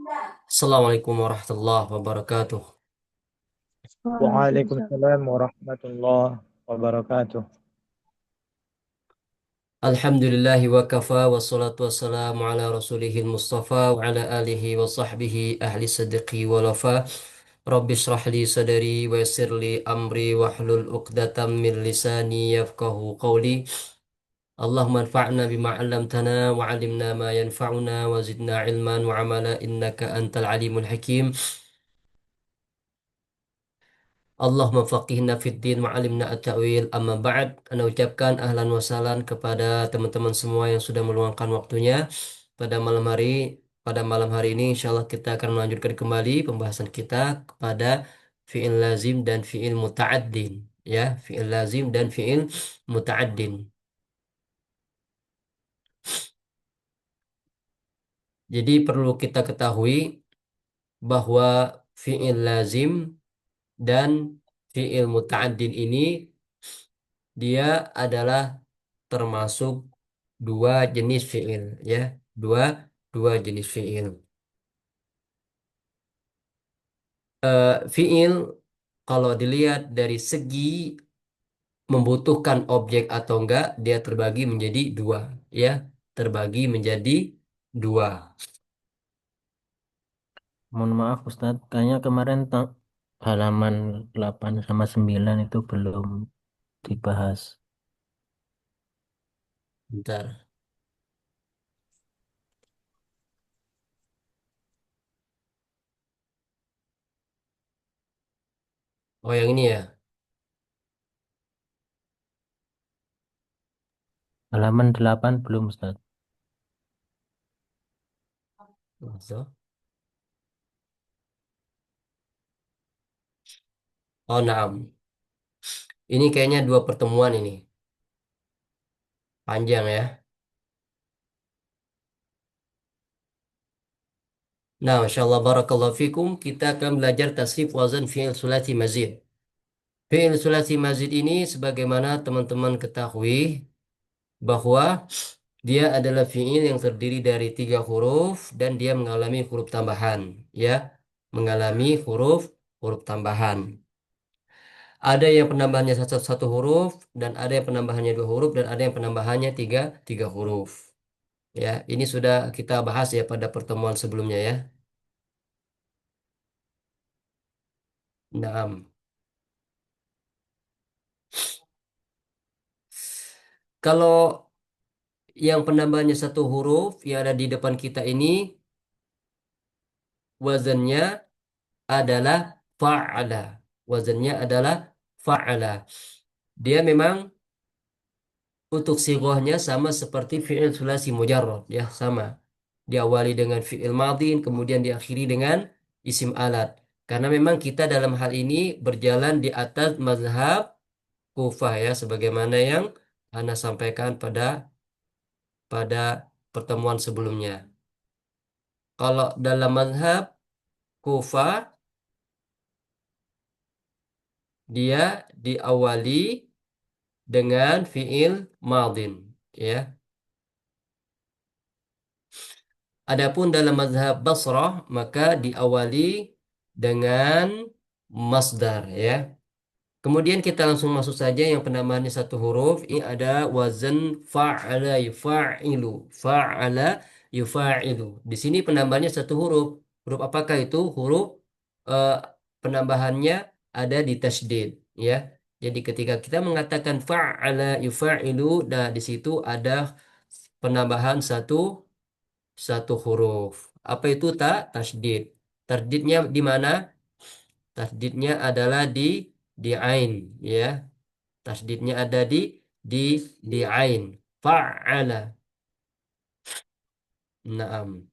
Assalamualaikum warahmatullahi wabarakatuh. Waalaikumsalam. Waalaikumsalam warahmatullahi wabarakatuh. Alhamdulillahi wa kafa wassalatu wassalamu ala rasulihil mustafa wa ala alihi wa sahbihi ahli sadqi wa lafa. Rabbi shrah li sadari wa yassir li amri wa hlul uqdatam min lisani yafqahu qawli. Allahumma anfa'na bima 'allamtana wa 'allimna ma yanfa'una wa zidna ilman wa amala innaka antal alimul hakim. Allahumma faqihna fid din wa alimna at-ta'wil amma ba'd. Ana ucapkan ahlan wa sahlan kepada teman-teman semua yang sudah meluangkan waktunya pada malam hari. Pada malam hari ini insyaallah kita akan melanjutkan kembali pembahasan kita kepada fi'il lazim dan fi'il muta'addin, ya, fi'il lazim dan fi'il muta'addin. Jadi perlu kita ketahui bahwa fi'il lazim dan fi'il muta'addin ini dia adalah termasuk dua jenis fiil, ya, dua dua jenis fiil. Fiil kalau dilihat dari segi membutuhkan objek atau enggak, dia terbagi menjadi dua, ya, terbagi menjadi dua. Mohon maaf Ustadz, kayaknya kemarin halaman 8 sama 9 itu belum dibahas. Bentar. Oh, yang ini ya. Halaman 8 belum Ustadz. So. Oh, naam. Ini kayaknya dua pertemuan ini. Panjang ya. Nah, Masya Allah, barakallahu fikum. Kita akan belajar tasrif wazan fi'il sulasi mazid. Fi'il sulasi mazid ini sebagaimana teman-teman ketahui bahwa dia adalah fi'il yang terdiri dari tiga huruf dan dia mengalami huruf tambahan, ya, mengalami huruf huruf tambahan. Ada yang penambahannya satu huruf dan ada yang penambahannya dua huruf dan ada yang penambahannya tiga tiga huruf. Ya, ini sudah kita bahas ya pada pertemuan sebelumnya ya. Nah, kalau yang penambahannya satu huruf yang ada di depan kita ini wazannya adalah fa'ala. Wazannya adalah fa'ala. Dia memang untuk sighahnya sama seperti fi'il sulasi mujarrad, ya, sama. Diawali dengan fi'il madin, kemudian diakhiri dengan isim alat. Karena memang kita dalam hal ini berjalan di atas mazhab Kufah ya, sebagaimana yang Ana sampaikan pada pertemuan sebelumnya. Kalau dalam mazhab Kufah dia diawali dengan fiil madin, ya. Adapun dalam mazhab Basrah maka diawali dengan masdar, ya. Kemudian kita langsung masuk saja yang penambahannya satu huruf. Ini ada wazan fa'ala yufa'ilu. Fa'ala yufa'ilu. Di sini penambahannya satu huruf. Huruf apakah itu? Huruf eh, penambahannya ada di tasydid, ya. Jadi ketika kita mengatakan fa'ala yufa'ilu, nah di situ ada penambahan satu huruf. Apa itu tasydid? Tasydidnya di mana? Tasydidnya adalah di ain, ya. Tasydidnya ada di di ain. Fa'ala. Naam.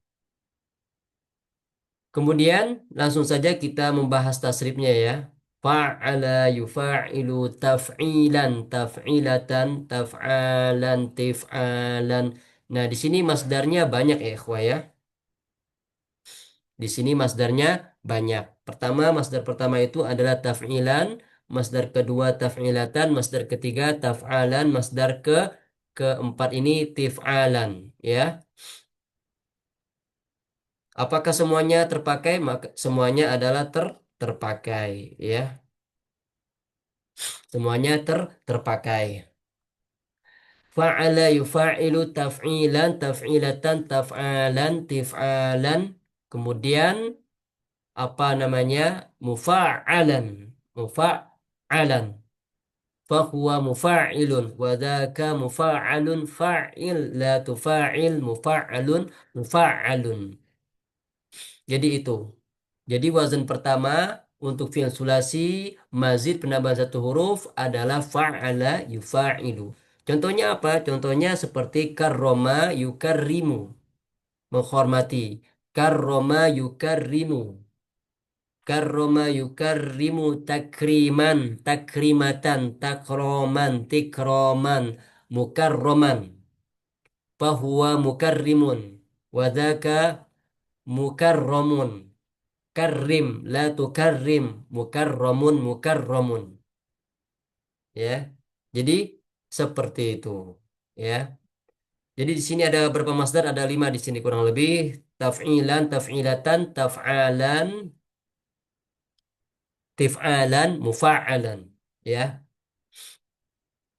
Kemudian langsung saja kita membahas tasrifnya ya. Fa'ala yufa'ilu taf'ilan taf'ilatan taf'alan tif'alan. Nah, di sini masdarnya banyak ya, ikhwah ya. Di sini masdarnya banyak. Masdar pertama itu adalah taf'ilan, masdar kedua taf'ilatan, masdar ketiga taf'alan, masdar keempat ini tif'alan, ya. Apakah semuanya terpakai? Maka semuanya adalah terpakai, ya. Semuanya terpakai. Fa'ala yufa'ilu taf'ilan, taf'ilatan, taf'alan, tif'alan. Kemudian apa namanya? Mufa'alan. Mufa'alan. Fahuwa mufa'ilun. Wadaka mufa'alun fa'il. La tufa'il mufa'alun mufa'alun. Jadi itu. Jadi wazan pertama untuk fi'il sulasi mazid penambahan satu huruf adalah fa'ala yufa'ilu. Contohnya apa? Contohnya seperti karroma yukarrimu. Menghormati. Karroma yukarrimu. Karroma yukarrimu takriman. Takrimatan. Takroman. Tikroman. Mukarroman. Fahuwa mukarrimun. Wadaka mukarromun. Karrim, la tukarrim, mukarramun, mukarramun. Ya. Jadi seperti itu. Ya. Jadi di sini ada berapa masdar? Ada 5 di sini kurang lebih. Taf'ilan, taf'ilatan, taf'alan, tif'alan, mufa'alan. Ya.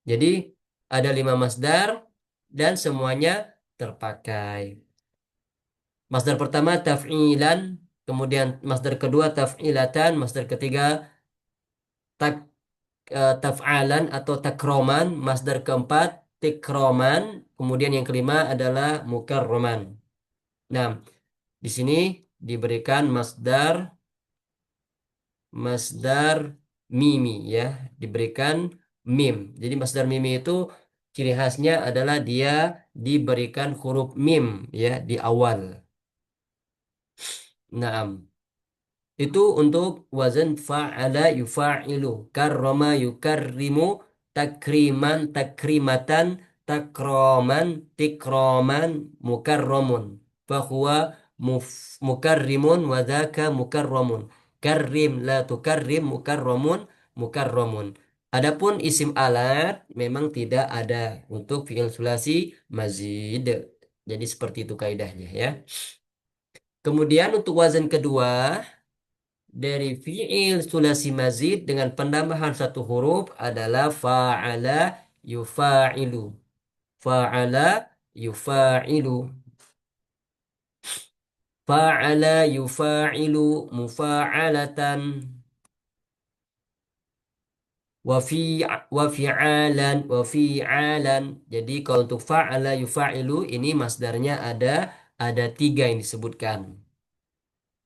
Jadi ada 5 masdar dan semuanya terpakai. Masdar pertama taf'ilan, kemudian masdar kedua taf'ilatan, masdar ketiga taf'alan atau takroman, masdar keempat tikroman, kemudian yang kelima adalah mukarroman. Nah, di sini diberikan masdar mimi ya, diberikan mim. Jadi masdar mimi itu ciri khasnya adalah dia diberikan huruf mim ya di awal. Nah, itu untuk wazan fa'ala yufa'ilu. Karrama yukarrimu. Takriman takrimatan. Takroman tikroman. Mukarramun. Fahuwa mukarrimun. Wadhaka mukarramun. Karrim la tukarrim. Mukarramun. Mukarramun. Adapun isim alat memang tidak ada untuk fi'il sulasi mazid. Jadi seperti itu kaidahnya ya. Kemudian untuk wazan kedua dari fi'il sulasi mazid dengan penambahan satu huruf adalah fa'ala yufa'ilu. Fa'ala yufa'ilu. Fa'ala yufa'ilu mufa'alatan. Wafi'alan. Wafi'alan. Jadi kalau untuk fa'ala yufa'ilu ini masdarnya ada 3 yang disebutkan.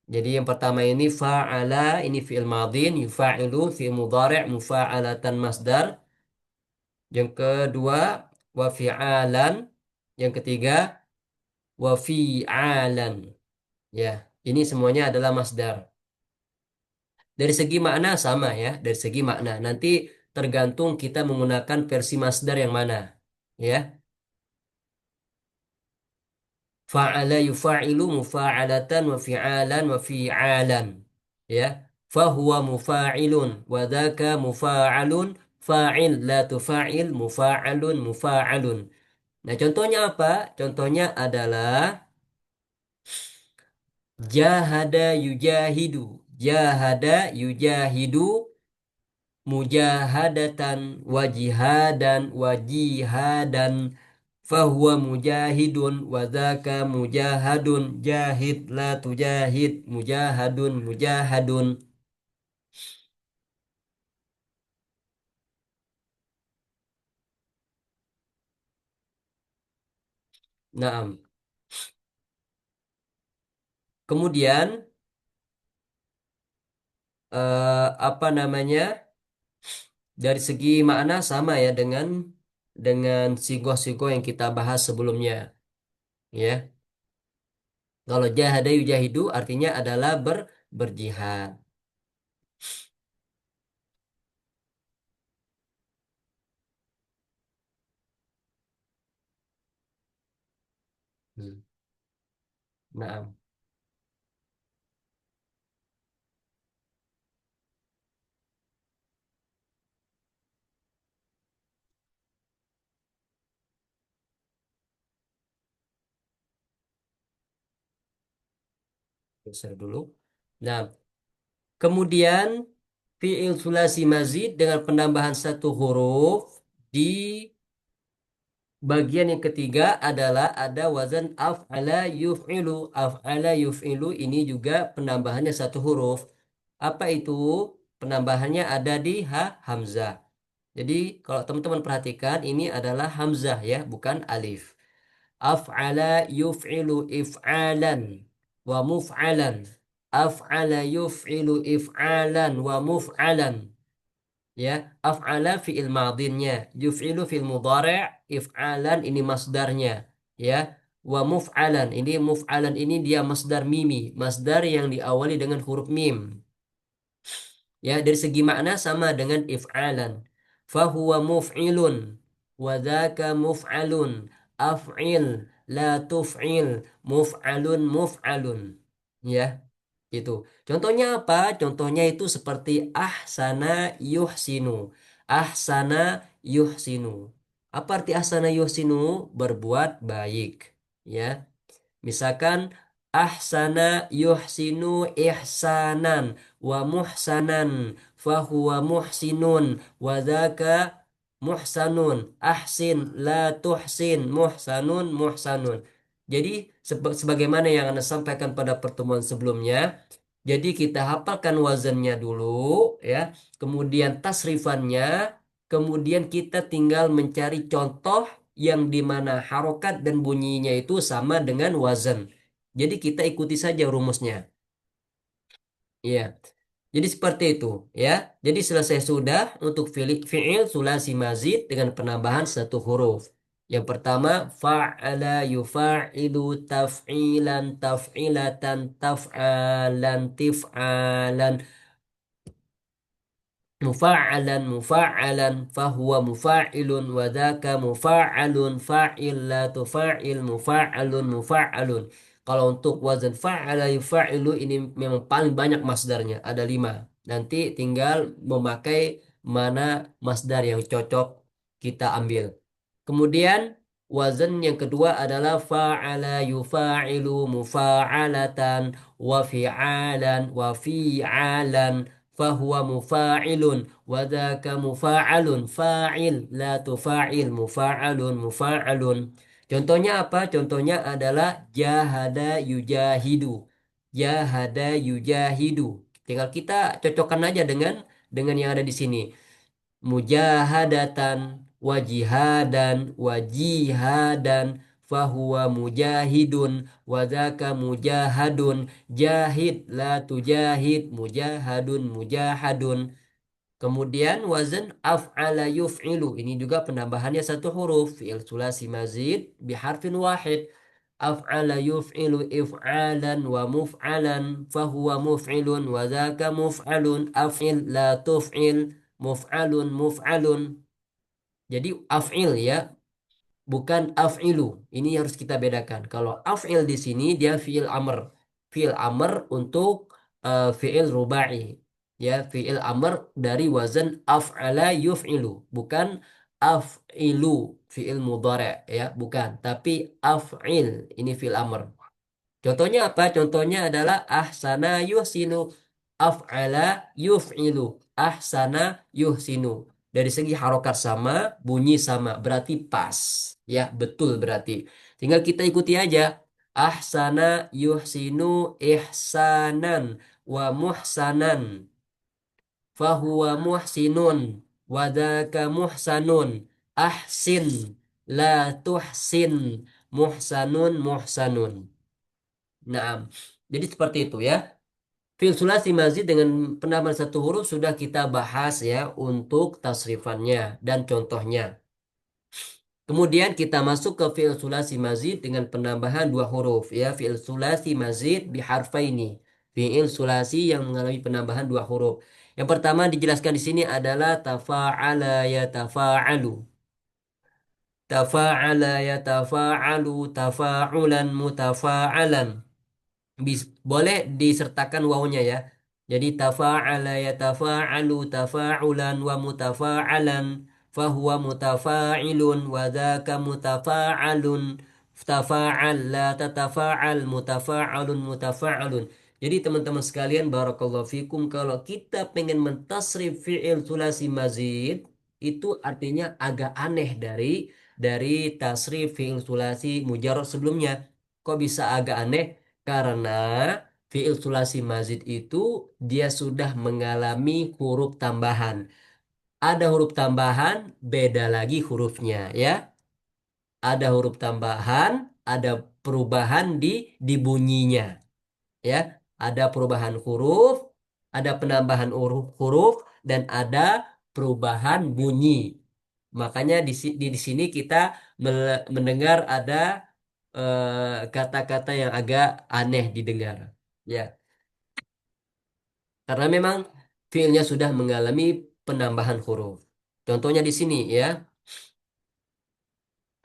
Jadi yang pertama ini fa'ala, ini fi'il madin, yufa'ilu, fi'il mudhari', mufa'alatan masdar. Yang kedua wa fi'alan, yang ketiga wa fi'alan. Ya, ini semuanya adalah masdar. Dari segi makna sama ya, dari segi makna. Nanti tergantung kita menggunakan versi masdar yang mana. Ya. Fa'ala yufa'ilu mufa'alatan wa fi'alan wa fi'alan. Ya. Fahuwa mufa'ilun wa dhaka mufa'alun fa'il la tufa'il mufa'alun mufa'alun. Nah, contohnya apa? Contohnya adalah jahada yujahidu. Jahada yujahidu mujahadatan wajihadan wajihadan fahuwa mujahidun wadhaka mujahadun jahid la tujahid mujahadun mujahadun. Naam. Kemudian apa namanya? Dari segi makna sama ya dengan sigoh-sigoh yang kita bahas sebelumnya, ya. Kalau jahada yujahidu artinya adalah berjihad. Hmm. Nah, Geser dulu. Nah, kemudian fi'il sulasi mazid dengan penambahan satu huruf di bagian yang ketiga adalah ada wazan af'ala yuf'ilu. Af'ala yuf'ilu ini juga penambahannya satu huruf. Apa itu? Penambahannya ada di hamzah. Jadi kalau teman-teman perhatikan ini adalah hamzah ya, bukan alif. Af'ala yuf'ilu if'alan wa muf'alan. Af'ala yuf'ilu if'alan wa muf'alan. Ya, af'ala fi'il madinnya, yuf'ilu fi'il mudhari', if'alan ini masdarnya. Ya, wa muf'alan ini dia masdar mimi, masdar yang diawali dengan huruf mim. Ya, dari segi makna sama dengan if'alan. Fahuwa muf'ilun wa dzaka muf'alun. Af'il la tuf'il, muf'alun muf'alun. Ya, gitu. Contohnya apa? Contohnya itu seperti ahsana yuhsinu. Ahsana yuhsinu. Apa arti ahsana yuhsinu? Berbuat baik. Ya. Misalkan ahsana yuhsinu ihsanan wa muhsanan fahuwa muhsinun wa dzaka muhsanun. Ahsin la tuhsin muhsanun muhsanun. Jadi sebagaimana yang Anda sampaikan pada pertemuan sebelumnya, jadi kita hafalkan wazannya dulu ya, kemudian tasrifannya, kemudian kita tinggal mencari contoh yang dimana harokat dan bunyinya itu sama dengan wazan. Jadi kita ikuti saja rumusnya. Iya. Jadi seperti itu ya. Jadi selesai sudah untuk fi'il sulasi mazid dengan penambahan satu huruf. Yang pertama fa'ala yufa'ilu taf'ilan taf'ilatan taf'alan tif'alan mufa'alan mufa'alan fahuwa mufa'ilun wa dzaka mufa'alun fa'il la tufa'il mufa'alun mufa'alun. Kalau untuk wazan fa'ala yufa'ilu ini memang paling banyak masdarnya, ada 5. Nanti tinggal memakai mana masdar yang cocok kita ambil. Kemudian wazan yang kedua adalah fa'ala yufa'ilu mufa'alatan wa fi'alan wa fi'alan fahuwa mufa'ilun wa dzaka mufa'alun fa'il la tufa'il mufa'alun mufa'alun. Contohnya apa? Contohnya adalah jahada yujahidu. Jahada yujahidu. Tinggal kita cocokkan aja dengan yang ada di sini. Mujahadatan wajihadan wajihadan fahuwa mujahidun wadaka mujahadun jahid la tujahid mujahadun mujahadun. Kemudian wazan af'ala yuf'ilu ini juga penambahannya satu huruf fi'il sulasi mazid biharfin wahid. Af'ala yuf'ilu if'alan wa muf'alan fahuwa muf'ilun wa dzaka muf'alun af'il la tuf'il muf'alun muf'alun. Jadi af'il ya, bukan af'ilu. Ini harus kita bedakan. Kalau af'il di sini dia fi'il amr. Fi'il amr untuk fi'il rubai. Ya, fi'il amr dari wazan af'ala yuf'ilu, bukan af'ilu fi'il mudhari' ya, bukan, tapi af'il ini fi'il amr. Contohnya apa? Contohnya adalah ahsana yuhsinu, af'ala yuf'ilu, ahsana yuhsinu. Dari segi harokat sama, bunyi sama, berarti pas. Ya, betul berarti. Tinggal kita ikuti aja. Ahsana yuhsinu ihsanan wa muhsanan. Fahuwa muhsinun wa dzaka muhsanun. Ahsin la tuhsin muhsanun muhsanun. Nah, jadi seperti itu ya. Fil sulasi mazid dengan penambahan satu huruf sudah kita bahas ya untuk tasrifannya dan contohnya. Kemudian kita masuk ke fi'il sulasi mazid dengan penambahan dua huruf ya. Fi'il sulasi mazid biharfaini. Fi'il sulasi yang mengalami penambahan dua huruf. Yang pertama dijelaskan di sini adalah tafa'ala yatafa'alu. Tafa'ala yatafa'alu tafa'ulan mutafa'alan. Boleh disertakan wawunya ya. Jadi tafa'ala yatafa'alu tafa'ulan wa mutafa'alan fahuwa mutafa'ilun wa dzaka mutafa'alun tafa'al la tatafa'al mutafa'alun mutafa'alun. Jadi teman-teman sekalian, barakallahu fikum, kalau kita pengen mentasrif fi'il sulasi mazid, itu artinya agak aneh dari tasrif fi'il sulasi mujarrad sebelumnya. Kok bisa agak aneh? Karena fi'il sulasi mazid itu dia sudah mengalami huruf tambahan. Ada huruf tambahan, beda lagi hurufnya ya. Ada huruf tambahan, ada perubahan di bunyinya ya. Ada perubahan huruf, ada penambahan huruf dan ada perubahan bunyi. Makanya di sini kita mendengar ada kata-kata yang agak aneh didengar. Ya, karena memang fiilnya sudah mengalami penambahan huruf. Contohnya di sini ya.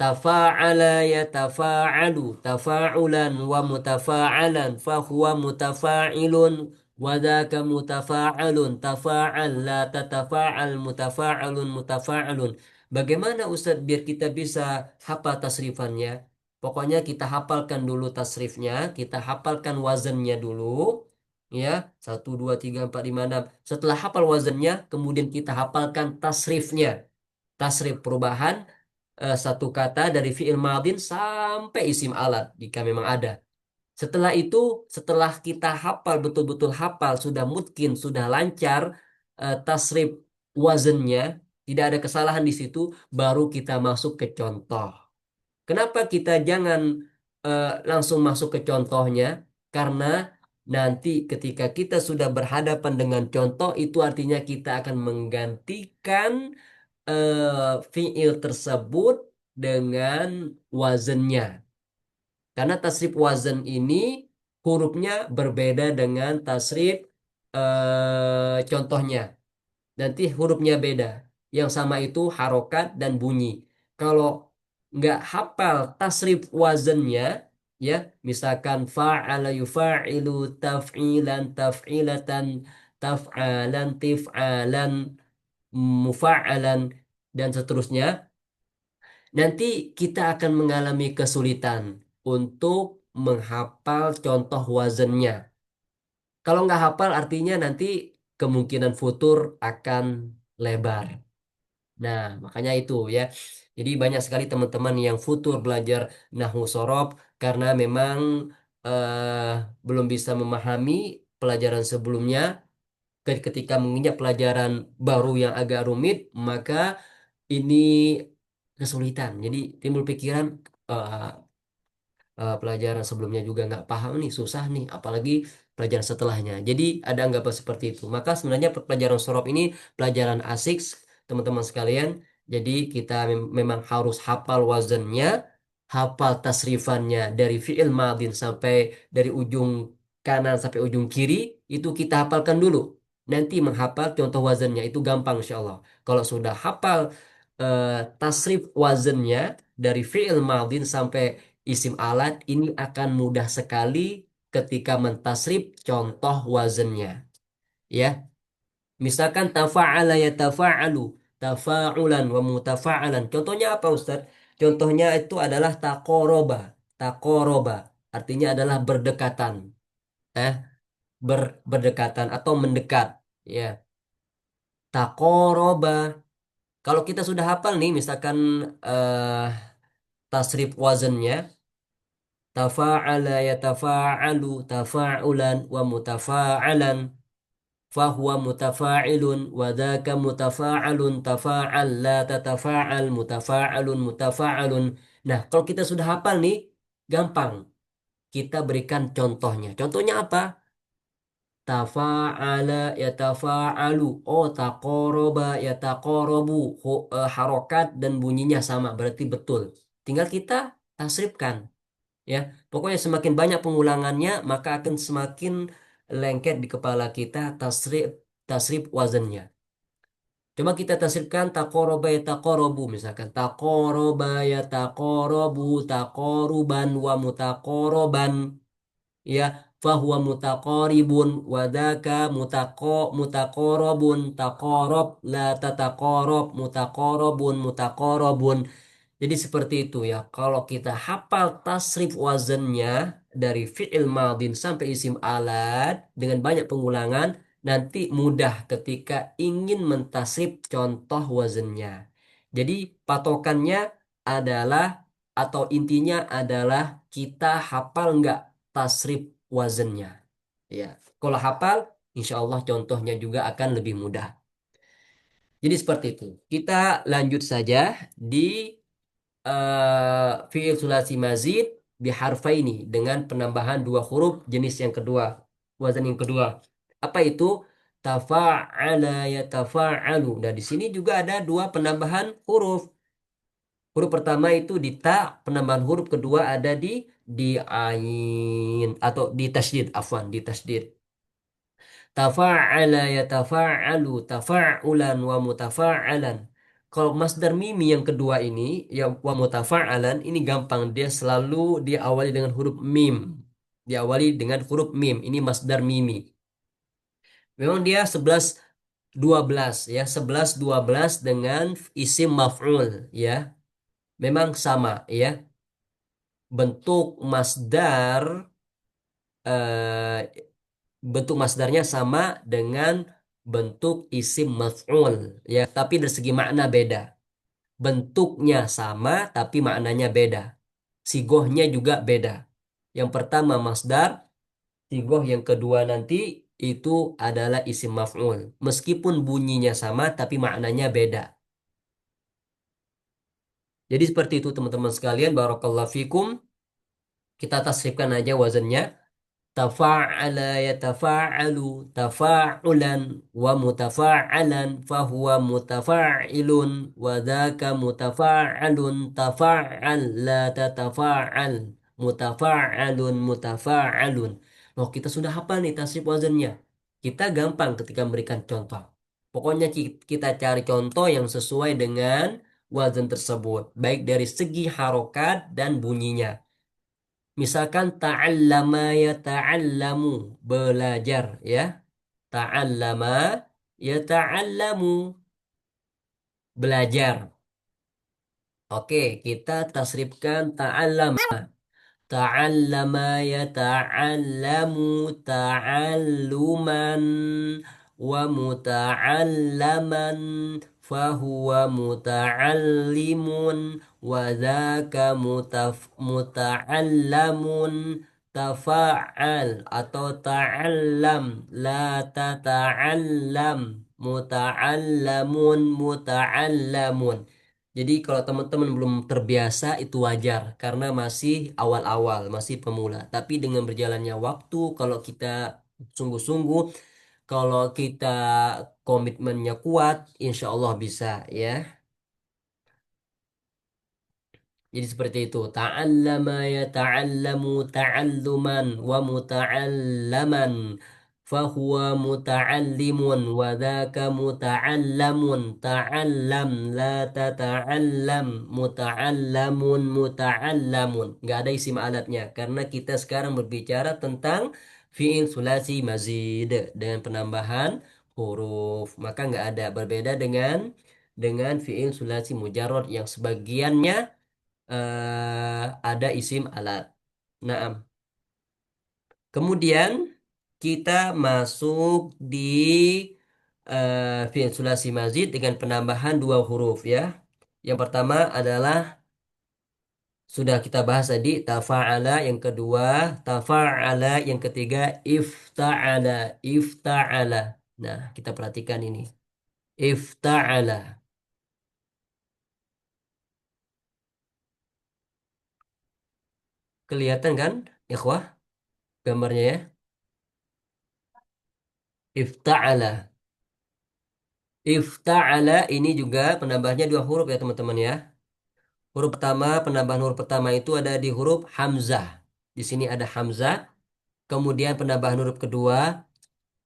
Tafa'ala yatafa'alu tafa'ulan wa mutafa'alan fahuwa mutafa'ilun wa dhaka mutafa'alun tafa'al la tatafa'al mutafa'alun mutafa'alun. Bagaimana Ustaz biar kita bisa hafal tasrifannya? Pokoknya kita hafalkan dulu tasrifnya, kita hafalkan wazannya dulu. Ya, satu, dua, tiga, empat, lima, enam. Setelah hafal wazannya, kemudian kita hafalkan tasrifnya. Tasrif perubahan satu kata dari fi'il madin sampai isim alat jika memang ada. Setelah itu, setelah kita hafal betul-betul hafal, sudah mungkin sudah lancar tasrif wazannya, tidak ada kesalahan di situ, baru kita masuk ke contoh. Kenapa kita jangan langsung masuk ke contohnya? Karena nanti ketika kita sudah berhadapan dengan contoh, itu artinya kita akan menggantikan fiil tersebut dengan wazannya. Karena tasrif wazan ini hurufnya berbeda dengan tasrif contohnya. Nanti hurufnya beda. Yang sama itu harokat dan bunyi. Kalau nggak hafal tasrif wazannya, ya, misalkan fa'ala yufa'ilu taf'ilan taf'ilatan taf'alan tif'alan mufa'alan dan seterusnya, nanti kita akan mengalami kesulitan untuk menghafal contoh wazannya. Kalau nggak hafal artinya nanti kemungkinan futur akan lebar. Nah, makanya itu ya. Jadi banyak sekali teman-teman yang futur belajar nahwu sorof karena memang belum bisa memahami pelajaran sebelumnya. Ketika menginjak pelajaran baru yang agak rumit, maka ini kesulitan. Jadi timbul pikiran eh, pelajaran sebelumnya juga nggak paham nih, susah nih, apalagi pelajaran setelahnya. Jadi ada anggapan seperti itu. Maka sebenarnya pelajaran sorof ini pelajaran asik, teman-teman sekalian. Jadi kita memang harus hafal wazannya, hafal tasrifannya dari fi'il madin sampai dari ujung kanan sampai ujung kiri, itu kita hafalkan dulu. Nanti menghafal contoh wazannya itu gampang insya Allah. Kalau sudah hafal eh, tasrif wazannya dari fi'il madin sampai isim alat ini akan mudah sekali ketika mentasrif contoh wazannya. Ya, misalkan tafa'ala ya tafa'alu, tafa'ulan wa mutafa'alan. Contohnya apa Ustaz? Contohnya itu adalah takoroba. Takoroba artinya adalah berdekatan. Eh, berdekatan atau mendekat. Ya, takoroba. Kalau kita sudah hafal nih, misalkan eh, tasrif wazannya, tafa'ala yatafa'alu tafa'ulan wa mutafa'alan fahuwa mutafa'ilun wa dhaka mutafa'alun tafa'al la tatafa'al mutafa'alun mutafa'alun. Nah, kalau kita sudah hafal nih, gampang. Kita berikan contohnya. Contohnya apa? Tafa'ala yatafa'alu. Oh, taqoroba yataqorobu. Harokat dan bunyinya sama, berarti betul. Tinggal kita tasrifkan. Ya, pokoknya semakin banyak pengulangannya maka akan semakin lengket di kepala kita tasrif tasrif wazannya. Coba kita tasrifkan taqoroba ya taqorobu, misalkan taqoroba ya taqorobu taqoruban wa mutaqoroban, ya, fahuwa mutaqoribun wadaka mutaqorobun taqorob la tataqorob mutaqorobun mutaqorobun. Jadi seperti itu ya. Kalau kita hafal tasrif wazannya, dari fi'il madin sampai isim alat dengan banyak pengulangan, nanti mudah ketika ingin mentasrif contoh wazannya. Jadi patokannya adalah atau intinya adalah kita hafal nggak tasrif wazannya. Ya, kalau hafal, insya Allah contohnya juga akan lebih mudah. Jadi seperti itu. Kita lanjut saja di fi'il sulasi mazid biharfaini dengan penambahan dua huruf jenis yang kedua, wazan yang kedua. Apa itu? Tafa'ala yatafa'alu. Nah, di sini juga ada dua penambahan huruf. Huruf pertama itu di ta, penambahan huruf kedua ada di ain atau di tasydid, afwan, di tasydid. Tafa'ala yatafa'alu tafa'ulan wa mutafa'alan. Kalau masdar mimi yang kedua ini, yang wa mutafa'alan, ini gampang. Dia selalu diawali dengan huruf mim. Diawali dengan huruf mim. Ini masdar mimi. Memang dia 11 12 ya. 11 12 dengan isim maf'ul ya. Memang sama ya. Bentuk masdar eh, bentuk masdarnya sama dengan bentuk isim maf'ul ya, tapi dari segi makna beda. Bentuknya sama tapi maknanya beda. Sigohnya juga beda. Yang pertama masdar, sigoh yang kedua nanti itu adalah isim maf'ul. Meskipun bunyinya sama tapi maknanya beda. Jadi seperti itu teman-teman sekalian, barakallahu fikum. Kita tasrifkan aja wazannya. تفاعل يتفاعل تفاعلا ومتفاعلا فهو متفاعل وذاك متفاعل تفاعل لا تتفاعل متفاعل متفاعل. Oh, kita sudah hafal nih tasrif wazannya. Kita gampang ketika memberikan contoh. Pokoknya kita cari contoh yang sesuai dengan wazan tersebut, baik dari segi harokat dan bunyinya. Misalkan ta'allama ya ta'allamu, belajar ya. Ta'allama ya ta'allamu, belajar. Oke, kita tasrifkan ta'allama. Ta'allama ya ta'allamu ta'alluman wa muta'allaman fahuwa muta'allimun wa dzaka muta'allamun. Tafa'al atau ta'allam, la tata'allam, muta'allamun muta'allamun. Jadi kalau teman-teman belum terbiasa itu wajar karena masih awal-awal, masih pemula. Tapi dengan berjalannya waktu, kalau kita sungguh-sungguh, kalau kita komitmennya kuat, insya Allah bisa ya. Jadi seperti itu. Ta'allama ya ta'allamu ta'alluman wa muta'allaman. Fahuwa muta'allimun wa dhaka muta'allamun. Ta'allam la tata'allam. Muta'allamun muta'allamun. Nggak ada isim alatnya. Karena kita sekarang berbicara tentang fi'il sulasi mazid dengan penambahan huruf. Maka nggak ada. Berbeda dengan fi'il sulasi mujarrad yang sebagiannya ada isim alat. Nah, kemudian kita masuk di fi'il sulasi mazid dengan penambahan dua huruf ya. Yang pertama adalah sudah kita bahas tadi tafa'ala, yang kedua tafa'ala, yang ketiga ifta'ala, ifta'ala. Nah, kita perhatikan ini. Ifta'ala. Kelihatan kan, ikhwah, gambarnya ya? Ifta'ala. Ifta'ala ini juga penambahnya dua huruf ya teman-teman ya. Huruf pertama, penambahan huruf pertama itu ada di huruf hamzah. Di sini ada hamzah. Kemudian penambahan huruf kedua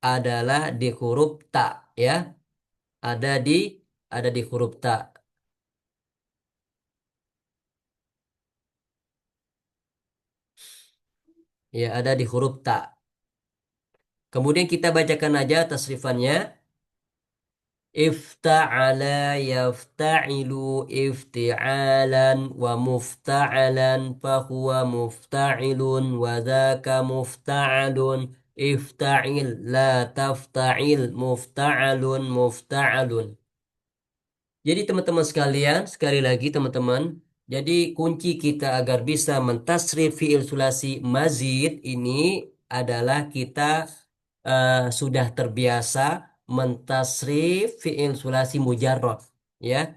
adalah di huruf ta ya. Ada di ada di huruf ta. Ya, ada di huruf ta. Kemudian kita bacakan aja tasrifannya. Ifta'ala yafta'ilu ifti'alan wa mufta'alan fahuwa mufta'ilun wa dhaka mufta'alun ifta'il la tafta'il mufta'alun mufta'alun. Jadi teman-teman sekalian, sekali lagi teman-teman, jadi kunci kita agar bisa mentasrif fi'il sulasi mazid ini adalah kita sudah terbiasa mentasrif fi'il sulasi mujarrad, ya.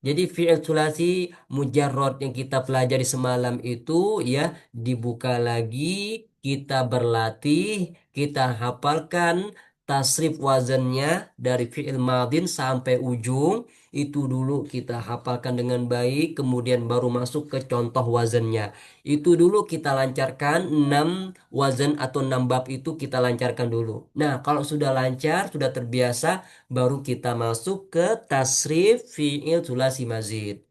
Jadi fi'il sulasi mujarrad yang kita pelajari semalam itu ya dibuka lagi, kita berlatih, kita hafalkan tasrif wazannya dari fi'il madin sampai ujung. Itu dulu kita hafalkan dengan baik, kemudian baru masuk ke contoh wazannya. Itu dulu kita lancarkan 6 wazan atau 6 bab itu kita lancarkan dulu. Nah, kalau sudah lancar, sudah terbiasa, baru kita masuk ke tasrif fi'il sulasi mazid.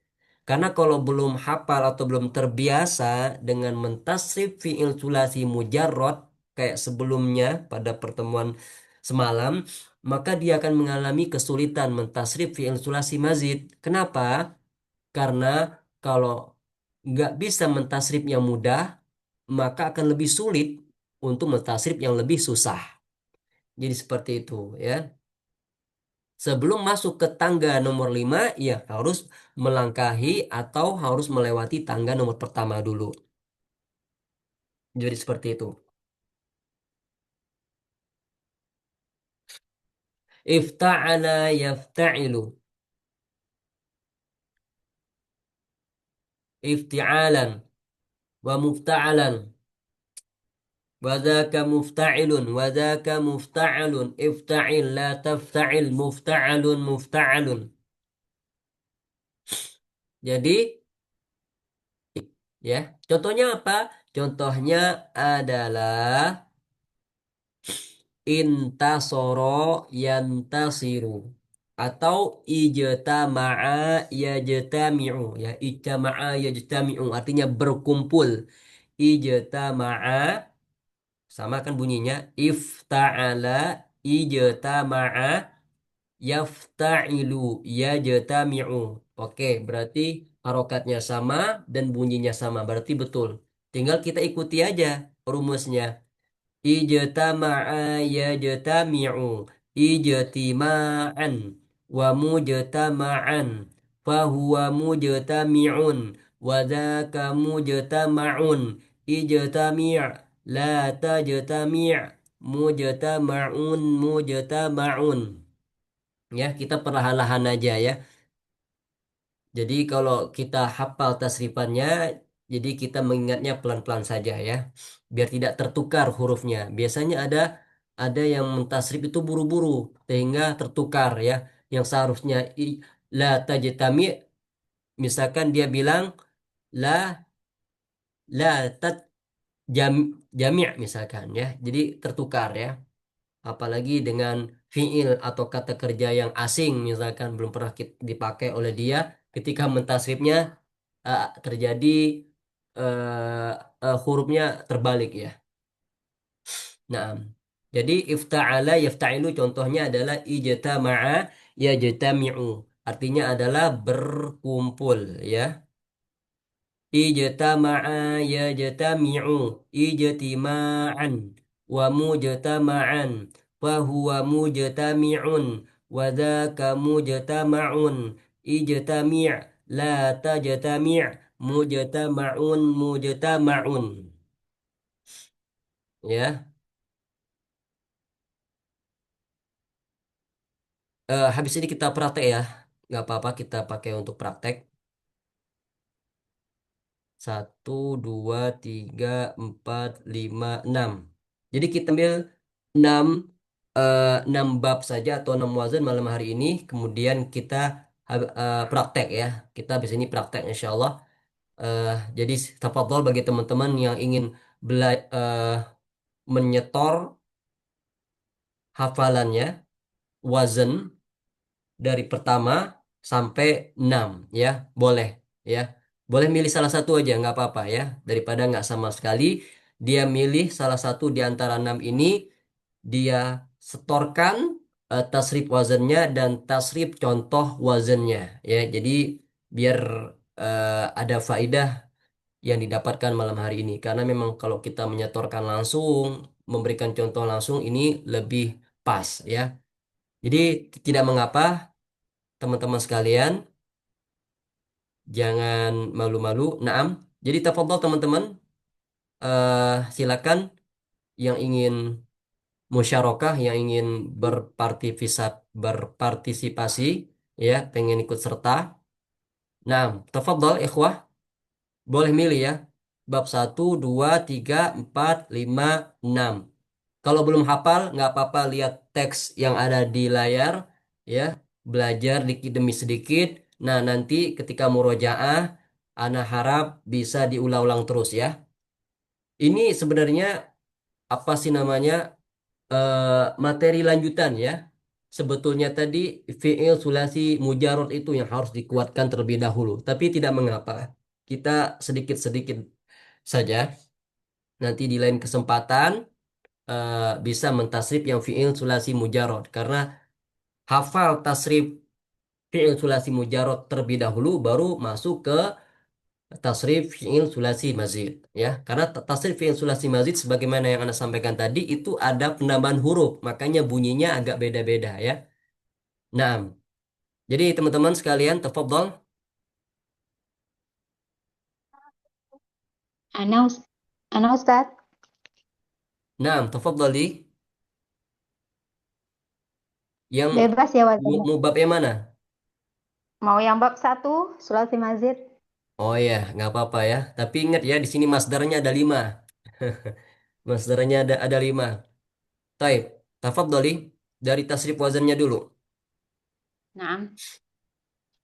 Karena kalau belum hafal atau belum terbiasa dengan mentasrif fi'il sulasi mujarrad kayak sebelumnya pada pertemuan semalam, maka dia akan mengalami kesulitan mentasrif fi'il sulasi mazid. Kenapa? Karena kalau nggak bisa mentasrif yang mudah, maka akan lebih sulit untuk mentasrif yang lebih susah. Jadi seperti itu ya. Sebelum masuk ke tangga nomor 5, ya harus melangkahi atau harus melewati tangga nomor pertama dulu. Jadi seperti itu. Ifta'ala yafta'ilu. Ifti'alan. Wa mufta'alan. Wa dhaka mufta'ilun. Wa dhaka mufta'alun. Ifta'il la tafta'il. Mufta'alun mufta'alun. Jadi, ya, contohnya apa? Contohnya adalah intasoro yantasiru atau ijtama'a yajtami'u ya ijtama'a yajtami'u artinya berkumpul. Ijtama'a sama kan bunyinya ifta'ala ijtama'a yafta'ilu yajtami'u. Oke, berarti harokatnya sama dan bunyinya sama, berarti betul. Tinggal kita ikuti aja rumusnya. Ijtama'a yajtami'u ijtima'an wa mujtama'an fahuwa mujtami'un wa dzaka mujtama'un ijtami' la tajtami' mujtama'un mujtama'un. Ya, kita perlahan-lahan aja ya. Jadi kalau kita hafal tasrifannya, jadi kita mengingatnya pelan-pelan saja ya, biar tidak tertukar hurufnya. Biasanya ada yang mentasrif itu buru-buru sehingga tertukar ya. Yang seharusnya la tajtami, misalkan dia bilang la la tat jami' misalkan ya. Jadi tertukar ya. Apalagi dengan fiil atau kata kerja yang asing misalkan belum pernah dipakai oleh dia, ketika mentasrifnya terjadi hurufnya terbalik ya. Nah, jadi ifta'ala yafta'ilu contohnya adalah ijtama'a yajtami'u. Artinya adalah berkumpul ya. Ijtama'a yajtami'u ijtima'an wa mujtama'an fahuwa mujtami'un wa dhaka mujtama'un ijtami' la tajtami' mujtama'un mujtama'un ya. Habis ini kita praktek ya, nggak apa-apa kita pakai untuk praktek. 1, 2, 3, 4, 5, 6. Jadi kita ambil 6 6 bab saja atau 6 wazan malam hari ini. Kemudian kita praktek ya. Kita habis ini praktek insya Allah. Jadi tafadhol bagi teman-teman yang ingin menyetor hafalannya, wazan dari pertama sampai 6 ya, boleh ya. Boleh milih salah satu aja nggak apa-apa ya. Daripada nggak sama sekali, dia milih salah satu di antara 6 ini, dia setorkan tasrif wazannya dan tasrif contoh wazannya ya. Jadi biar ada faidah yang didapatkan malam hari ini. Karena memang kalau kita menyetorkan langsung, memberikan contoh langsung ini lebih pas ya. Jadi tidak mengapa teman-teman sekalian, jangan malu-malu. Naam. Jadi tafadhol teman-teman, silakan yang ingin musyarakah, yang ingin berpartisipasi ya, pengen ikut serta. Nah, tafadhol ikhwah, boleh milih ya. Bab 1, 2, 3, 4, 5, 6. Kalau belum hafal, nggak apa-apa, lihat teks yang ada di layar, ya, belajar dikit demi sedikit. Nah, nanti ketika murojaah, ana harap bisa diulang-ulang terus ya. Ini sebenarnya apa sih namanya, materi lanjutan ya. Sebetulnya tadi fiil sulasi mujarot itu yang harus dikuatkan terlebih dahulu, tapi tidak mengapa. Kita sedikit-sedikit saja. Nanti di lain kesempatan bisa mentasrif yang fiil sulasi mujarot, karena hafal tasrif fiil sulasi mujarot terlebih dahulu baru masuk ke tasrif fiil sulasi mazid ya, karena tasrif fiil sulasi mazid sebagaimana yang Anda sampaikan tadi itu ada penambahan huruf, makanya bunyinya agak beda-beda ya. Nah, jadi teman-teman sekalian tafadhol. Ana, Ana Ustadz, Nah, tafadhali, yang bebas ya mau wazannya. mau bab yang mana? Mau yang bab 1, Sulasi Mazid. Oh ya, nggak apa-apa ya, tapi ingat ya, di sini masdarnya ada 5. Masdarnya ada 5. Taib, tafadhali dari tasrif wazannya dulu. Naam.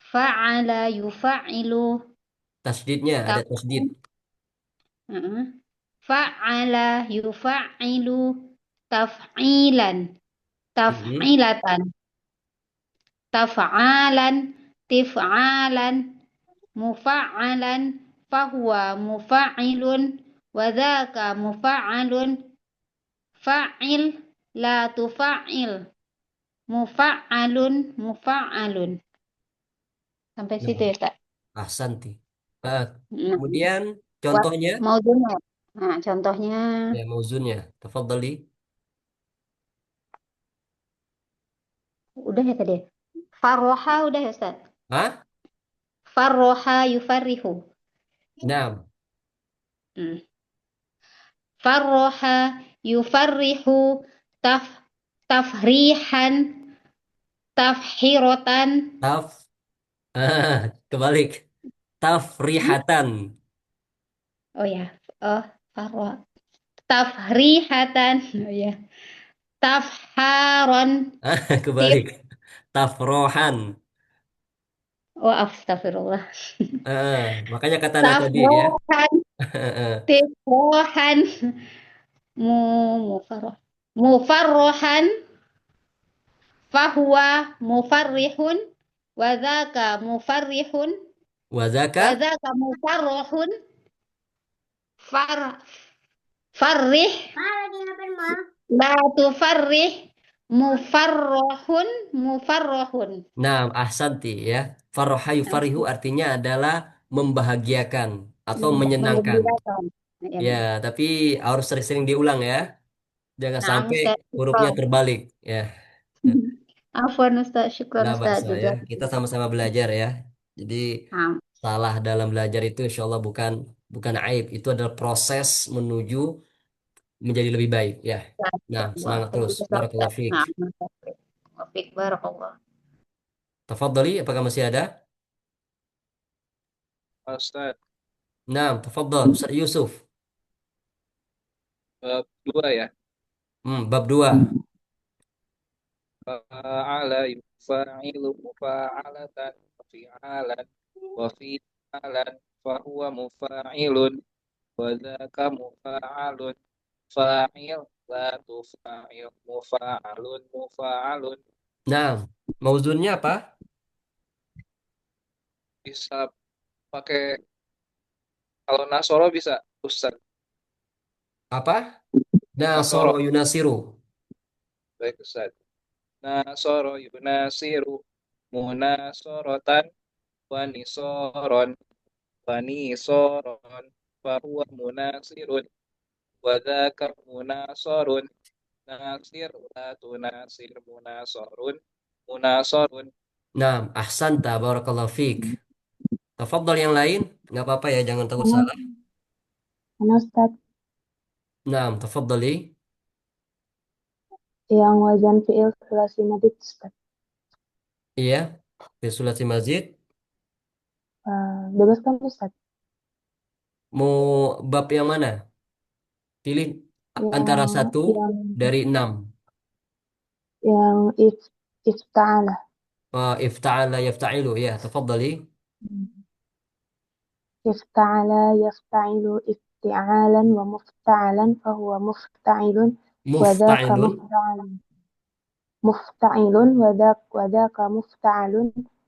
Fa'ala yufa'ilu. Tasdidnya ada tasdid. Heeh. Fa'ala yufa'ilu taf'ilan. Mhm. Taf'ilatan. Taf'alan. Tif'alan. Mufa'alan. Fahuwa mufa'ilun. Wadhaka mufa'alun. Fa'il. La tufa'il. Mufa'alun. Mufa'alun. Sampai situ Nah, ya, Kak. ahsanti. Ah, Nah, kemudian buat contohnya, maudhunya. Nah, contohnya ya mauzunnya. Tafadhali. udah ya tadi. Farroha udah ya, Ustaz. Hah? Farroha yufarrihu. Nah, Hmm. Farroha yufarrihu taf tafrihan tafhirotan. taf kebalik. Hmm? Tafrihatan. Oh ya, oh farroha tafrihatan. Oh ya, tafharon tif. Kebalik. Tafrohan. Oh, astagfirullah. Makanya kata anak tadi ya. Tafrohan tifrohan mufarroh mufarrohan fahuwa mufarrihun wadzaka mufarrihun Wazaka. wadzaka mufarrohun far farrih la tufarrih mufarrohun mufarrohun. Nah, ahsanti ya. Farroha yufarihu artinya adalah membahagiakan atau menyenangkan. Menggembirakan. Ya, Ya, nah. tapi harus sering-sering diulang ya. Jangan Nah, sampai Ustaz, hurufnya syukran. terbalik ya. Afwan Ustaz, syukran Nggak Ustaz bakso ya. juga. Kita sama-sama belajar ya. Jadi Nah, salah dalam belajar itu insya Allah bukan bukan aib. Itu adalah proses menuju menjadi lebih baik ya. Nah, wah, semangat terus. Ustaz. Barakallahu fiik. Nah, Wafik barakallah. Tafadhali, apakah masih ada? Ustaz, Nah, tafadhal Ustaz Yusuf. bab 2 ya. Bab 2. Fa'ala yufa'ilu mufa'alatan fi'alan wa fi'alan fahuwa mufa'ilun wa dzaka mufa'alun fa'il la tufa'il mufa'alun mufa'alun. Nah, mauzunnya apa? Bisa pakai, kalau Nasoro bisa Ustaz. Apa? Nasoro Nasoro Yunasiru. baik Ustaz. nasoro yunasiru munasorotan wanisoron wanisoron fahuwa munasirun wadakar munasorun nasir la tunasir munasorun munasorun. Nah, ahsanta barakallahu fiik. Tafadhal yang lain, nggak apa-apa ya, jangan takut Mana, salah. mana Ustadz? Nah, tafadhali. Yang wazan fi'il sulasi madid Ustadz. Iya, fi sulasi mazid. Bebaskan Ustadz. Mau bab yang mana? Pilih antara Yang satu yang dari enam. yang ifta'ala. Ifta'ala yafta'ilu. Ya, tafadhali. افتعل يفتعل افتعالا ومفتعلا فهو مفتعل وذاك Mufta'ilun. مفتعل مفتعل وذاك مفتعل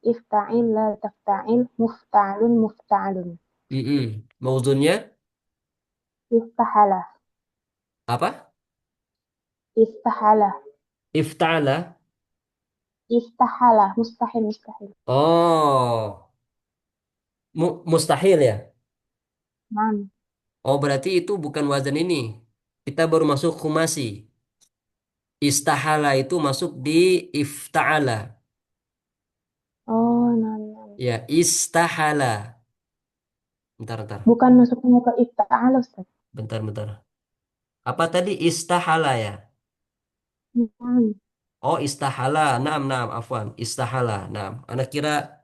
افتعل لا تفتعل مفتعل مفتعل Mauzunnya استحل apa? استحل Ifta'ala. استحل مستحيل مستحيل. Oh, mustahil ya? نعم. Oh, berarti itu bukan wazan ini. Kita baru masuk khumasi. Istahala itu masuk di ifta'ala. Oh, نعم نعم. Ya, istahala. Bentar, bentar. Bukan masuknya ke ifta'al Ustaz. Bentar, bentar. Apa tadi istahala ya? نعم. Oh, istahala. Naam, naam, afwan. Istahala. Naam. Anak kira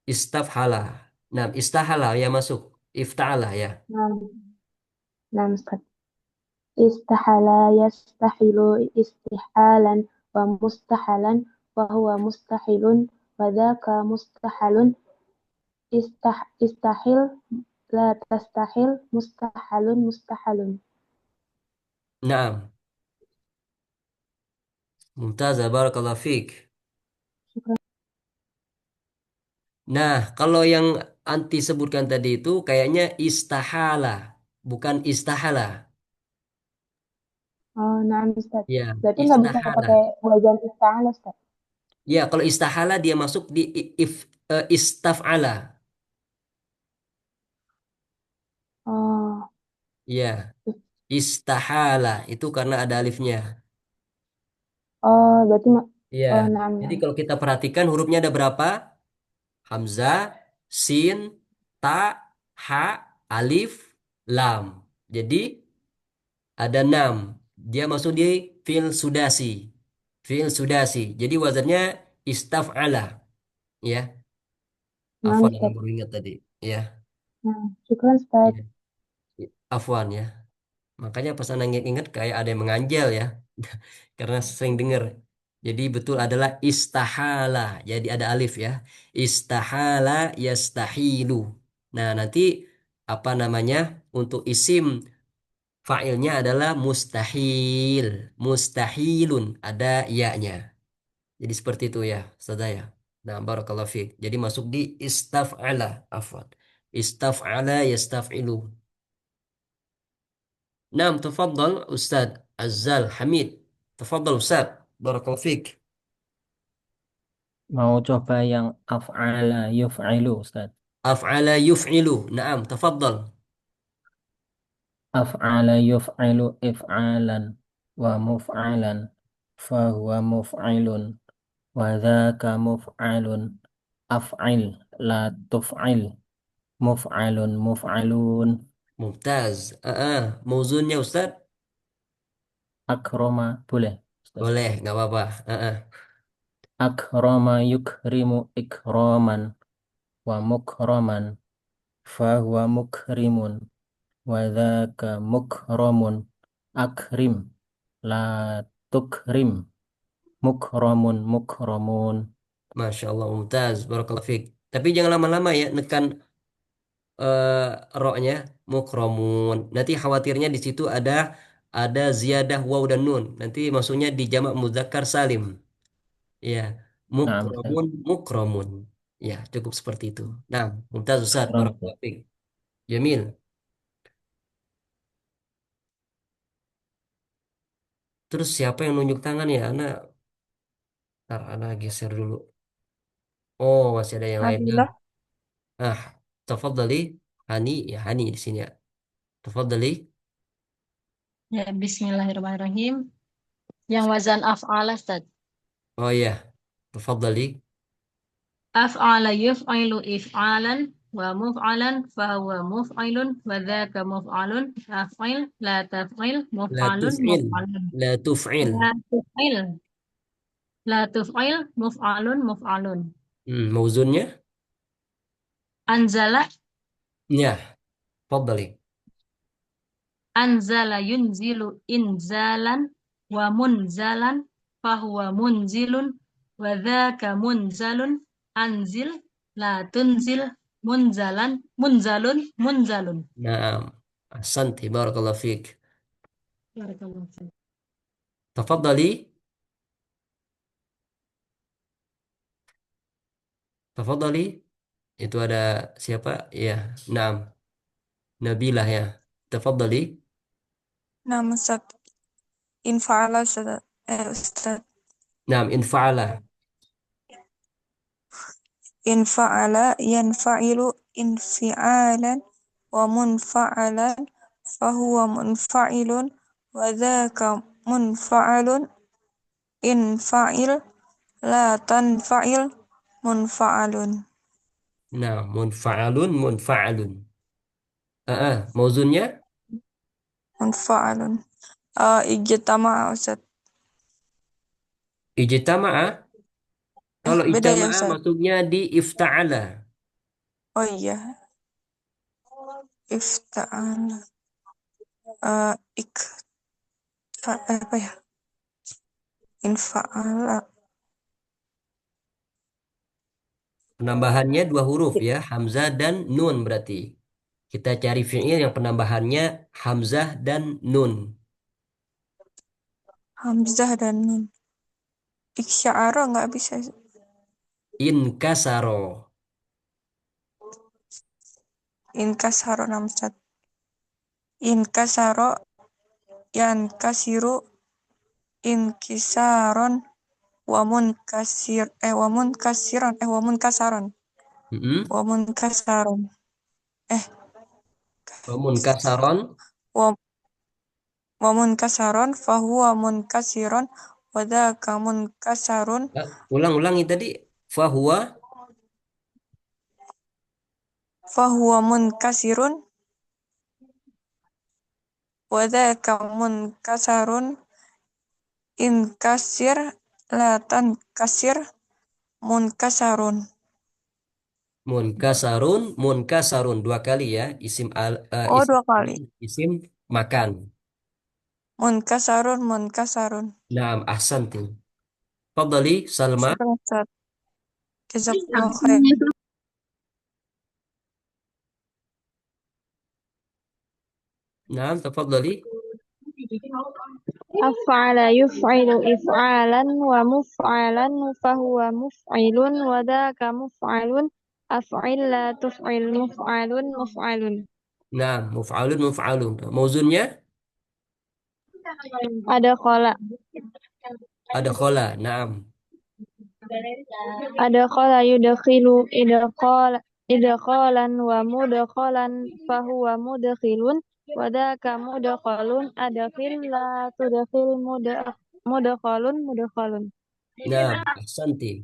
istafhala. Naam, istahala ya masuk. Ifta'ala ya. نعم نعم أستاذ. استحلا يستحل استحالا ومستحلا وهو مستحيل وذاك مستحل استحل لا تستحل مستحل مستحل. Naam. Mumtazah, barakallahu fiik. شكرا. Nah, kalau yang anti sebutkan tadi itu kayaknya istahala, bukan istahala. Oh, نعم Ustaz. Ya, Berarti nggak bisa pakai istahala. wajan isti'alah Ustaz. Ya, kalau istahala dia masuk di istafala. Oh, Ya, istahala itu karena ada alifnya. oh berarti Ya, oh, نعم jadi نعم. kalau kita perhatikan hurufnya ada berapa? Hamzah, sin, ta, ha, alif, lam. Jadi ada 6. Dia masuk di fil sudasi. Fil sudasi. Jadi wazannya istaf'ala. Ya. نعم Afwan yang Ustaz. baru ingat tadi. Ya. Nah, syukran Ustaz. Ya. Afwan ya. Makanya pas anak ingat kayak ada yang menganjal ya. Karena sering dengar. Jadi betul adalah istahala. Jadi ada alif ya. Istahala yastahilu. Nah nanti apa namanya? Untuk isim fa'ilnya adalah mustahil. Mustahilun. Ada ya-nya. Jadi seperti itu ya, saudara ya. Nah, barakallahu fiik. Jadi masuk di istaf'ala, afwan. Istaf'ala yastaf'ilu. Naam, tafadhal Ustaz Azzal Hamid. Tafadhal Ustaz. Barakallahu fiik. Mau coba yang af'ala yuf'ilu Ustaz. Af'ala yuf'ilu. Naam, tafadhal. Af'ala yuf'ilu if'alan wa muf'alan fahuwa muf'ilun wa dhaka muf'alun af'il la tuf'il muf'alun muf'alun Mumtaz. Mauzunnya Ustaz? akroma boleh Ustaz. Boleh, nggak apa-apa. Akroma yukrimu ikraman wa mukraman fahuwa mukrimun wa dhaka mukramun akrim la tukrim mukramun mukramun. Masya Allah, Mumtaz. Barakallahu fiik. Tapi jangan lama-lama ya, nekan roknya mukromun. Nanti khawatirnya di situ ada ziyadah waw dan nun. Nanti maksudnya di jamak muzakkar salim. Ya, Nah, Ustaz. mukromun mukromun. Ya, cukup seperti itu. Nah, Mumtaz Ustaz, Syukran, Ustaz. barakallahu fiik. Jamil. Terus siapa yang nunjuk tangan ya, anak? Ntar ana geser dulu. Oh, masih ada yang lain. Nah, Nabilah. ah, tafadhali. Hani, ya Hani di sini ya. Tafadhali. Ya, Bismillahirrahmanirrahim. Yang wazan af'ala, Ustaz. Oh iya, tafadhali. Af'ala yuf'ilu if'alan wa muf'alan fahuwa muf'ilun wa dhaka muf'alun af'il la taf'il La muf'alun tuf'il. muf'alun La tuf'il. la tuf'il la tuf'il muf'alun muf'alun Mauzunnya? anzala Ya, tafadhali. anzala yunzilu inzalan wa munzalan fahuwa munzilun wa dhaka munzalun anzil la tunzil munzalan munzalun munzalun. Naam. Ahsanti, barakallahu fiik. Barakallahu fiik. Tafadhali. Tafadhali. Itu ada siapa? Ya, naam. Nabilah ya. Tafadhali. Nama Ustaz. Infa'ala Ustaz. Ustaz. Naam, infa'ala. Infa'ala yanfa'ilu infi'alan wa munfa'alan fahuwa munfa'ilun wa dhaka munfa'alun infa'il la tanfa'il munfa'alun. Naam, munfa'alun, munfa'alun. Mauzunnya? Munfa'alun. Ijtama'a Ustaz. Ijtama'a. Kalau Beda ya ijtama'a Ustaz. masuknya di ifta'ala. Oh iya. Ifta'ala. Uh, ik apa ya? Infa'ala. Penambahannya dua huruf ya, Hamzah dan Nun berarti. Kita cari fi'il yang penambahannya Hamzah dan Nun. Hamzah dan Nun. Isya'ara nggak bisa. Inkasaro. Inkasaro namsat. Inkasaro yankasiru inkisaron wamun kasaron Mm-mm. wamun kasaron eh Munkasaron. wa wamun kasaron fahuwa munkasiron wadaka munkasarun Ulang-ulangi tadi. Fahuwa. fahuwa munkasirun wadaka munkasarun inkasir la tankasir munkasarun. Munkasarun, munkasarun dua kali ya. Oh, Isim dua kali. isim makan. Munkasarun munkasarun. Naam, ahsanti. Fadali Salma. Syukran Ustaz. Jazakallah khair. Naam, tafadhali. أفعل يفعل إفعالا ومفعلا فهو مفعل وذاك مفعل أفعل لا تفعل مفعل مفعل Naam, muf'alun, muf'alun. Mauzunnya أدخل ada khola. Naam. أدخل يدخل إدخالا ومدخلا فهو مدخل وذاك مدخل أدخل لا تدخل مدخل مدخل. Naam, ahsanti.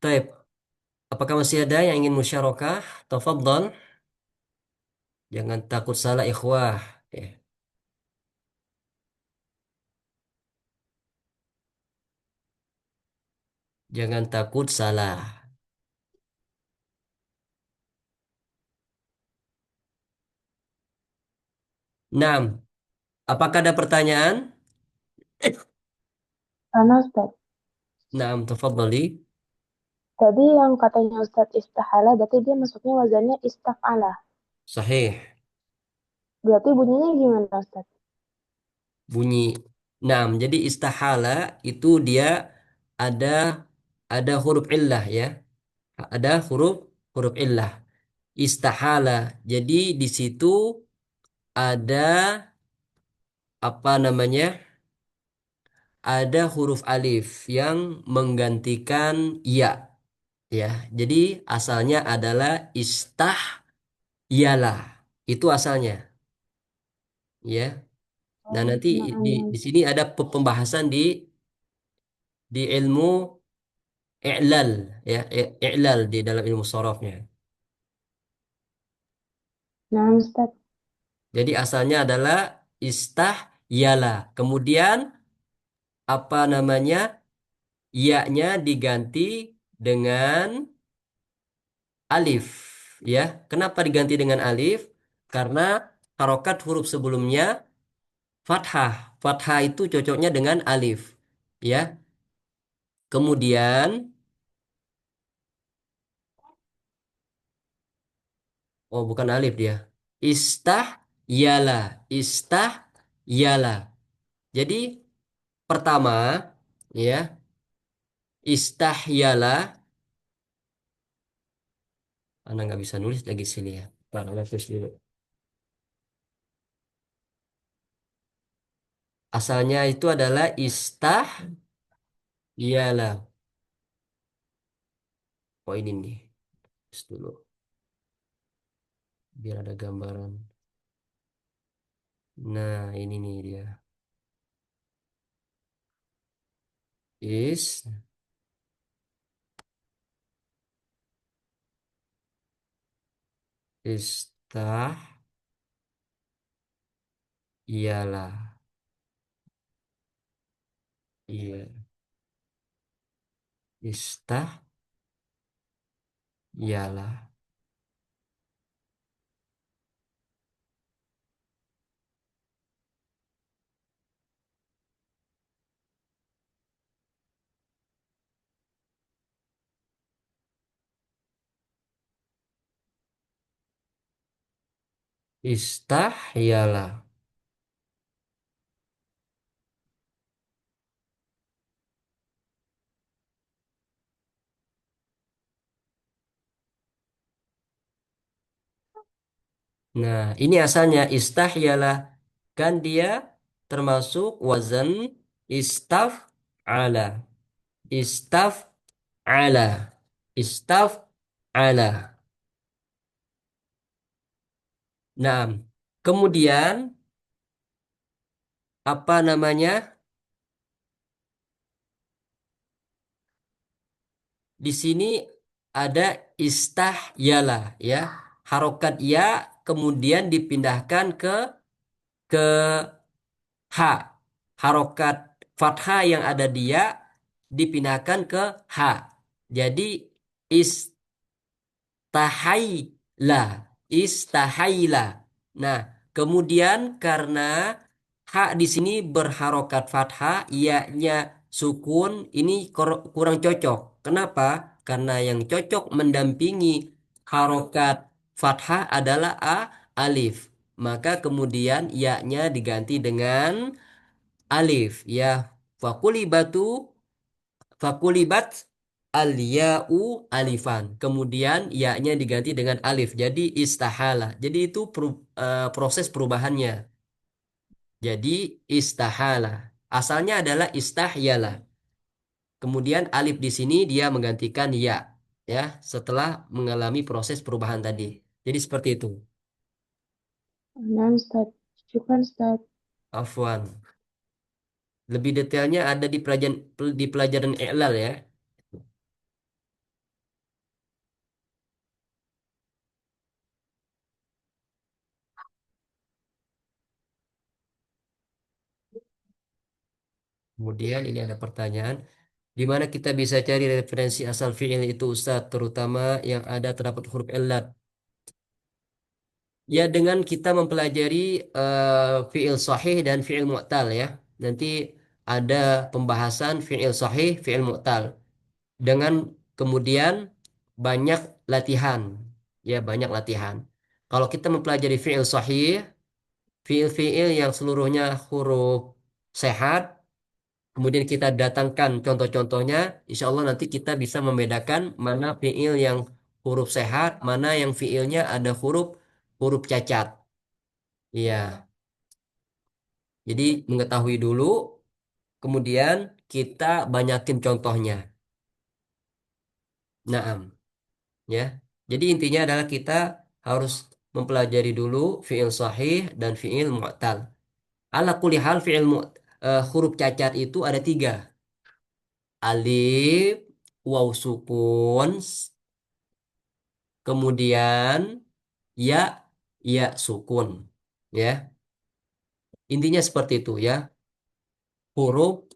Taib. Apakah masih ada yang ingin musyarakah? Tafadhal. Jangan takut salah ikhwah. Ya. Jangan takut salah. Naam. Apakah ada pertanyaan? Karena Ustaz, Naam, tafadhali. tadi yang katanya Ustaz istahala, berarti dia masuknya wazannya istafala. Sahih. Berarti bunyinya gimana Ustaz? Bunyi. Naam, jadi istahala itu dia ada ada huruf illah ya. Ada huruf huruf illah. Istahala. Jadi di situ ada apa namanya? Ada huruf alif yang menggantikan ya, ya. Jadi asalnya adalah istah yalah. Itu asalnya, ya. Nah, Oh, nanti nah, di sini ada pembahasan di ilmu i'lal, ya, i'lal di dalam ilmu sorofnya. nah, Ustaz. Jadi asalnya adalah istah yalah. Kemudian apa namanya? Ya-nya diganti dengan alif, ya. Kenapa diganti dengan alif? Karena harokat huruf sebelumnya fathah. Fathah itu cocoknya dengan alif, ya. Kemudian, oh bukan alif dia. Istah yalah, istah yalah. Jadi pertama, ya, istah yalah. Anda nggak bisa nulis lagi sini ya. Nah, tulis dulu. Asalnya itu adalah istah yalah. Oh ini nih. Tulis dulu. Biar ada gambaran. Nah, ini nih dia. Is, istah, iyalah. Iya. Istah, iyalah. Istah, iyalah. Nah, ini asalnya istah, iyalah. Kan dia termasuk wazan istaf ala. Istaf ala. Istaf ala. Nah, kemudian apa namanya? Di sini ada istahyalah, ya. Harokat ya kemudian dipindahkan ke ha. Harokat fathah yang ada di ya dipindahkan ke ha. Jadi istahailah, istahailah. Nah, kemudian karena hak di sini berharokat fathah, ia-nya sukun, ini kurang cocok. Kenapa? Karena yang cocok mendampingi harokat fathah adalah alif. Maka kemudian ya-nya diganti dengan alif. Ya, fakulibatu fakulibat al ya'u alifan. Kemudian ya-nya diganti dengan alif. Jadi istahala. Jadi itu proses perubahannya. Jadi istahala. Asalnya adalah istahyalah. Kemudian alif di sini dia menggantikan ya, ya, setelah mengalami proses perubahan tadi. Jadi seperti itu. Nah, Ustaz. Syukran, Ustaz. Afwan. Lebih detailnya ada di pelajaran i'lal ya. Kemudian ini ada pertanyaan. Di mana kita bisa cari referensi asal fi'il itu Ustaz, terutama yang ada terdapat huruf illat. Ya dengan kita mempelajari fi'il sahih dan fi'il mu'tal ya. Nanti ada pembahasan fi'il sahih, fi'il mu'tal. Dengan kemudian banyak latihan. Ya banyak latihan. Kalau kita mempelajari fi'il sahih, fi'il-fi'il yang seluruhnya huruf sehat, kemudian kita datangkan contoh-contohnya, insya Allah nanti kita bisa membedakan mana fiil yang huruf sehat, mana yang fiilnya ada huruf huruf cacat. Iya, Jadi mengetahui dulu, kemudian kita banyakin contohnya. Naam, ya. Jadi intinya adalah kita harus mempelajari dulu fiil sahih dan fiil mu'tal. Ala kulli hal huruf cacat itu ada tiga. Alif, waw sukun, kemudian ya, ya sukun. Ya, intinya seperti itu ya. Huruf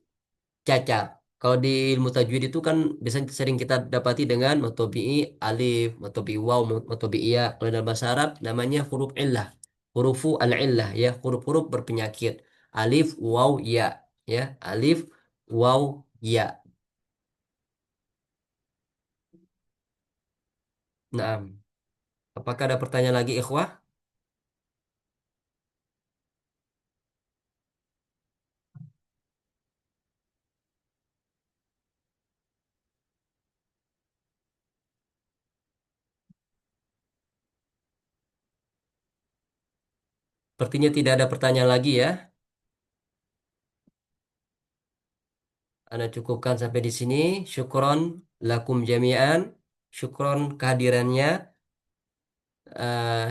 cacat. Kalau di ilmu tajwid itu kan biasanya sering kita dapati dengan matobi'i alif, matobi'i waw, matobi'i ya. Kalau dalam bahasa Arab namanya huruf illah. Hurufu al-illah ya, huruf-huruf berpenyakit. Alif, waw, ya. Ya, alif, waw, ya. Nah, apakah ada pertanyaan lagi, ikhwah? Sepertinya tidak ada pertanyaan lagi ya. Anda cukupkan sampai di sini. Syukron lakum jami'an. Syukron kehadirannya.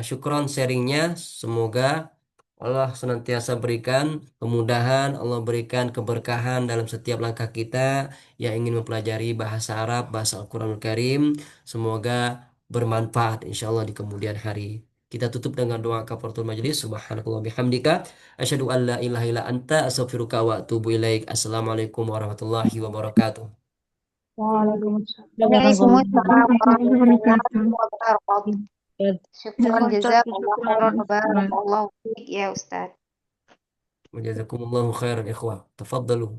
Syukron sharingnya. Semoga Allah senantiasa berikan kemudahan, Allah berikan keberkahan dalam setiap langkah kita yang ingin mempelajari bahasa Arab, bahasa Al-Quranul Karim. Semoga bermanfaat insya Allah di kemudian hari. Kita tutup dengan doa kafaratul majelis. Subhanakallah bihamdika. Asyhadu an la ilaha illa anta astaghfiruka wa atubu ilaik. Assalamualaikum warahmatullahi wabarakatuh. Waalaikumsalam. Waalaikumsalam warahmatullahi Wabarakatuh. wabarakatuh. Syukran Jazakallah Ustaz. jazakallah khairan wa barakallahu fiik ya Ustaz. Wajazakumullahu khairan ikhwah. Tafaddalu.